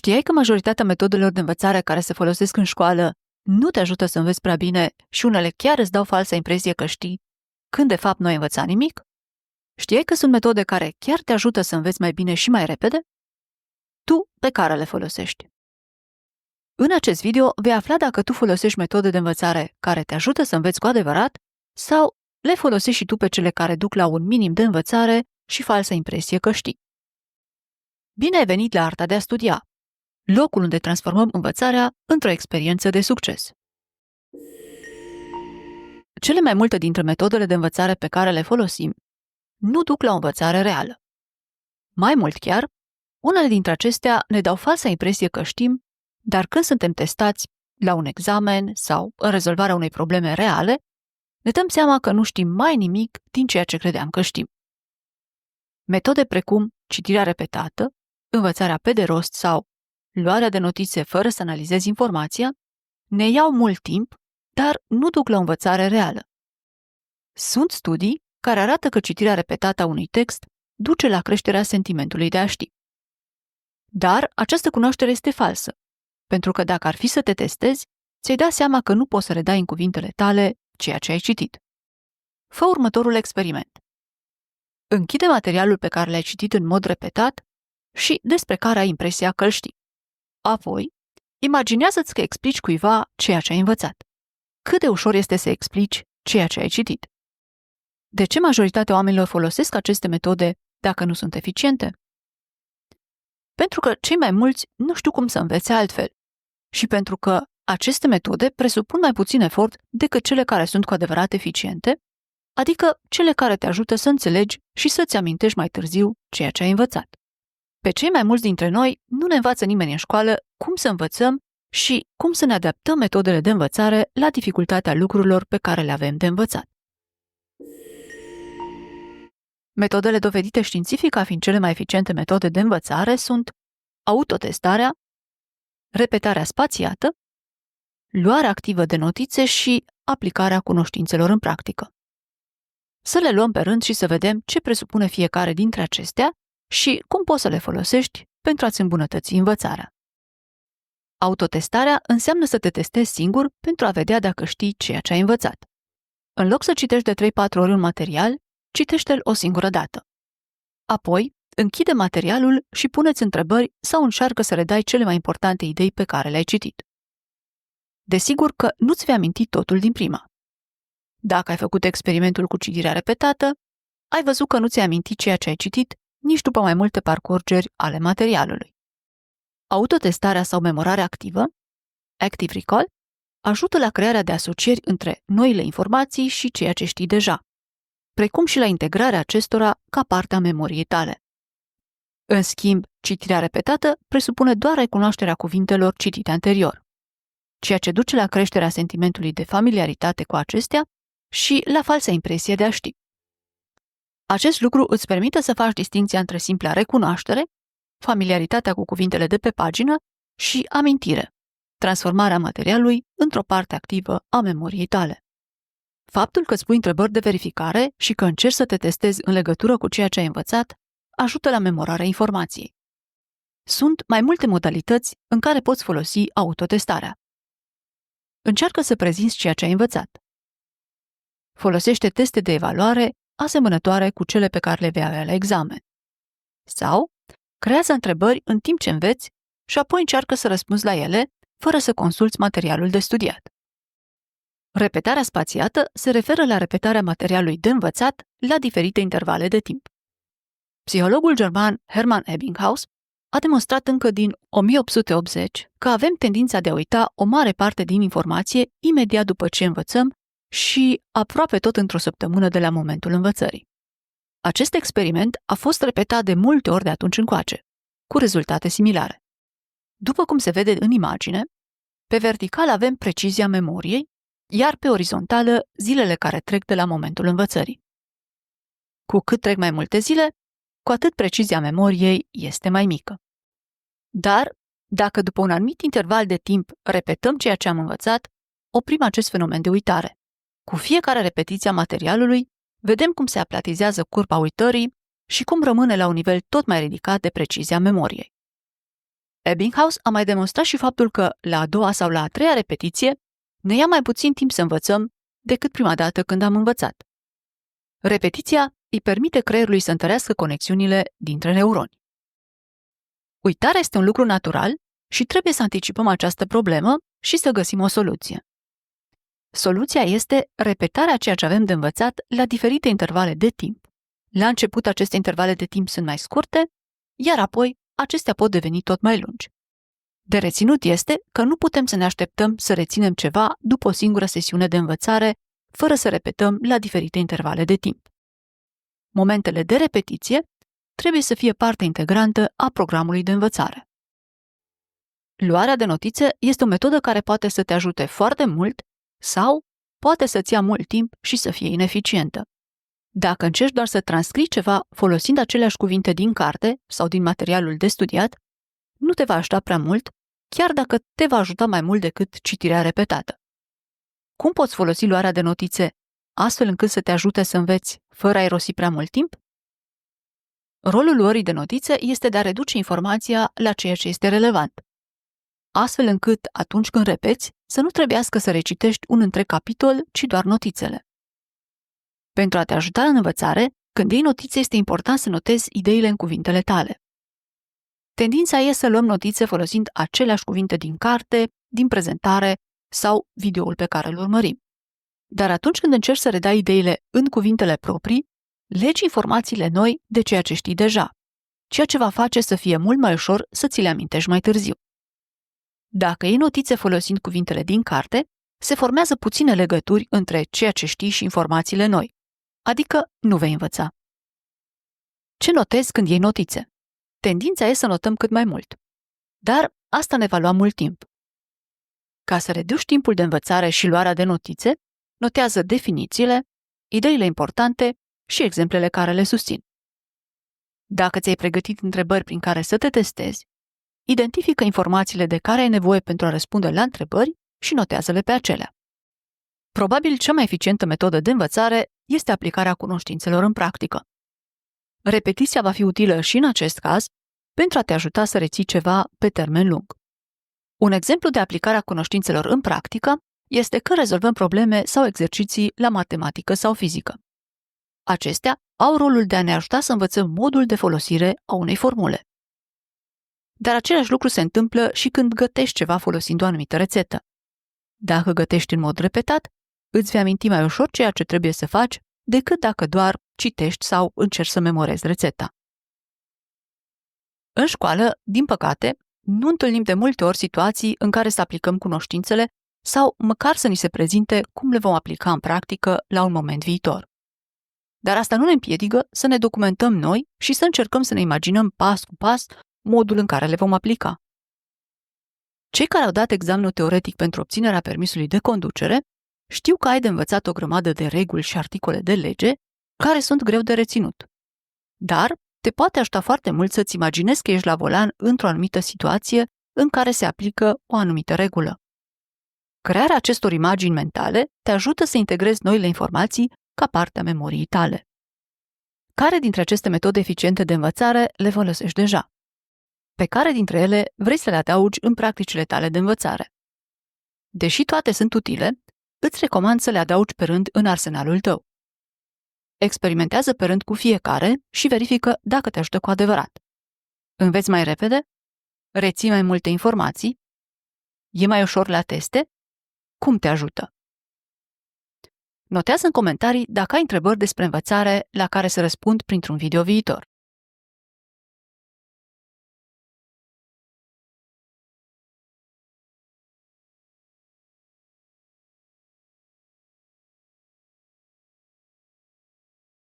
Știai că majoritatea metodelor de învățare care se folosesc în școală nu te ajută să înveți prea bine și unele chiar îți dau falsa impresie că știi, când de fapt nu ai învățat nimic? Știai că sunt metode care chiar te ajută să înveți mai bine și mai repede? Tu pe care le folosești? În acest video vei afla dacă tu folosești metode de învățare care te ajută să înveți cu adevărat sau le folosești și tu pe cele care duc la un minim de învățare și falsa impresie că știi. Bine ai venit la Arta de a Studia, locul unde transformăm învățarea într-o experiență de succes. Cele mai multe dintre metodele de învățare pe care le folosim nu duc la o învățare reală. Mai mult chiar, unele dintre acestea ne dau falsa impresie că știm, dar când suntem testați la un examen sau în rezolvarea unei probleme reale, ne dăm seama că nu știm mai nimic din ceea ce credeam că știm. Metode precum citirea repetată, învățarea pe de rost sau luarea de notițe fără să analizezi informația, ne iau mult timp, dar nu duc la o învățare reală. Sunt studii care arată că citirea repetată a unui text duce la creșterea sentimentului de a ști. Dar această cunoaștere este falsă, pentru că dacă ar fi să te testezi, ți-ai da seama că nu poți să redai în cuvintele tale ceea ce ai citit. Fă următorul experiment. Închide materialul pe care l-ai citit în mod repetat și despre care ai impresia că îl știi. Apoi, imaginează-ți că explici cuiva ceea ce ai învățat. Cât de ușor este să explici ceea ce ai citit? De ce majoritatea oamenilor folosesc aceste metode dacă nu sunt eficiente? Pentru că cei mai mulți nu știu cum să învețe altfel și pentru că aceste metode presupun mai puțin efort decât cele care sunt cu adevărat eficiente, adică cele care te ajută să înțelegi și să-ți amintești mai târziu ceea ce ai învățat. Pe cei mai mulți dintre noi nu ne învață nimeni în școală cum să învățăm și cum să ne adaptăm metodele de învățare la dificultatea lucrurilor pe care le avem de învățat. Metodele dovedite științific a fiind cele mai eficiente metode de învățare sunt autotestarea, repetarea spațiată, luarea activă de notițe și aplicarea cunoștințelor în practică. Să le luăm pe rând și să vedem ce presupune fiecare dintre acestea și cum poți să le folosești pentru a-ți îmbunătăți învățarea. Autotestarea înseamnă să te testezi singur pentru a vedea dacă știi ceea ce ai învățat. În loc să citești de 3-4 ori un material, citește-l o singură dată. Apoi, închide materialul și pune-ți întrebări sau încearcă să redai cele mai importante idei pe care le-ai citit. Desigur că nu-ți vei aminti totul din prima. Dacă ai făcut experimentul cu citirea repetată, ai văzut că nu ți-ai amintit ceea ce ai citit nici după mai multe parcurgeri ale materialului. Autotestarea sau memorarea activă, active recall, ajută la crearea de asocieri între noile informații și ceea ce știi deja, precum și la integrarea acestora ca parte a memoriei tale. În schimb, citirea repetată presupune doar recunoașterea cuvintelor citite anterior, ceea ce duce la creșterea sentimentului de familiaritate cu acestea și la falsa impresie de a ști. Acest lucru îți permite să faci distinția între simpla recunoaștere, familiaritatea cu cuvintele de pe pagină și amintire, transformarea materialului într-o parte activă a memoriei tale. Faptul că îți pui întrebări de verificare și că încerci să te testezi în legătură cu ceea ce ai învățat ajută la memorarea informației. Sunt mai multe modalități în care poți folosi autotestarea. Încearcă să prezinți ceea ce ai învățat. Folosește teste de evaluare asemănătoare cu cele pe care le vei avea la examen. Sau creează întrebări în timp ce înveți și apoi încearcă să răspunzi la ele fără să consulți materialul de studiat. Repetarea spațiată se referă la repetarea materialului de învățat la diferite intervale de timp. Psihologul german Hermann Ebbinghaus a demonstrat încă din 1880 că avem tendința de a uita o mare parte din informație imediat după ce învățăm și aproape tot într-o săptămână de la momentul învățării. Acest experiment a fost repetat de multe ori de atunci încoace, cu rezultate similare. După cum se vede în imagine, pe vertical avem precizia memoriei, iar pe orizontală zilele care trec de la momentul învățării. Cu cât trec mai multe zile, cu atât precizia memoriei este mai mică. Dar, dacă după un anumit interval de timp repetăm ceea ce am învățat, oprim acest fenomen de uitare. Cu fiecare repetiție a materialului, vedem cum se aplatizează curba uitării și cum rămâne la un nivel tot mai ridicat de precizie a memoriei. Ebbinghaus a mai demonstrat și faptul că la a doua sau la a treia repetiție ne ia mai puțin timp să învățăm decât prima dată când am învățat. Repetiția îi permite creierului să întărească conexiunile dintre neuroni. Uitarea este un lucru natural și trebuie să anticipăm această problemă și să găsim o soluție. Soluția este repetarea ceea ce avem de învățat la diferite intervale de timp. La început, aceste intervale de timp sunt mai scurte, iar apoi acestea pot deveni tot mai lungi. De reținut este că nu putem să ne așteptăm să reținem ceva după o singură sesiune de învățare, fără să repetăm la diferite intervale de timp. Momentele de repetiție trebuie să fie parte integrantă a programului de învățare. Luarea de notițe este o metodă care poate să te ajute foarte mult sau poate să-ți ia mult timp și să fie ineficientă. Dacă încerci doar să transcrii ceva folosind aceleași cuvinte din carte sau din materialul de studiat, nu te va ajuta prea mult, chiar dacă te va ajuta mai mult decât citirea repetată. Cum poți folosi luarea de notițe astfel încât să te ajute să înveți fără a irosi prea mult timp? Rolul luării de notițe este de a reduce informația la ceea ce este relevant, astfel încât, atunci când repeți, să nu trebuiască să recitești un întreg capitol, ci doar notițele. Pentru a te ajuta în învățare, când iei notițe, este important să notezi ideile în cuvintele tale. Tendința e să luăm notițe folosind aceleași cuvinte din carte, din prezentare sau videoul pe care îl urmărim. Dar atunci când încerci să redai ideile în cuvintele proprii, legi informațiile noi de ceea ce știi deja, ceea ce va face să fie mult mai ușor să ți le amintești mai târziu. Dacă iei notițe folosind cuvintele din carte, se formează puține legături între ceea ce știi și informațiile noi, adică nu vei învăța. Ce notezi când iei notițe? Tendința e să notăm cât mai mult, dar asta ne va lua mult timp. Ca să reduci timpul de învățare și luarea de notițe, notează definițiile, ideile importante și exemplele care le susțin. Dacă ți-ai pregătit întrebări prin care să te testezi, identifică informațiile de care ai nevoie pentru a răspunde la întrebări și notează-le pe acelea. Probabil cea mai eficientă metodă de învățare este aplicarea cunoștințelor în practică. Repetiția va fi utilă și în acest caz pentru a te ajuta să reții ceva pe termen lung. Un exemplu de aplicare a cunoștințelor în practică este când rezolvăm probleme sau exerciții la matematică sau fizică. Acestea au rolul de a ne ajuta să învățăm modul de folosire a unei formule. Dar același lucru se întâmplă și când gătești ceva folosind o anumită rețetă. Dacă gătești în mod repetat, îți vei aminti mai ușor ceea ce trebuie să faci decât dacă doar citești sau încerci să memorezi rețeta. În școală, din păcate, nu întâlnim de multe ori situații în care să aplicăm cunoștințele sau măcar să ni se prezinte cum le vom aplica în practică la un moment viitor. Dar asta nu ne împiedică să ne documentăm noi și să încercăm să ne imaginăm pas cu pas modul în care le vom aplica. Cei care au dat examenul teoretic pentru obținerea permisului de conducere știu că ai de învățat o grămadă de reguli și articole de lege care sunt greu de reținut. Dar te poate ajuta foarte mult să-ți imaginezi că ești la volan într-o anumită situație în care se aplică o anumită regulă. Crearea acestor imagini mentale te ajută să integrezi noile informații ca parte a memoriei tale. Care dintre aceste metode eficiente de învățare le folosești deja? Pe care dintre ele vrei să le adaugi în practicile tale de învățare? Deși toate sunt utile, îți recomand să le adaugi pe rând în arsenalul tău. Experimentează pe rând cu fiecare și verifică dacă te ajută cu adevărat. Înveți mai repede? Reții mai multe informații? E mai ușor la teste? Cum te ajută? Notează în comentarii dacă ai întrebări despre învățare la care să răspund printr-un video viitor.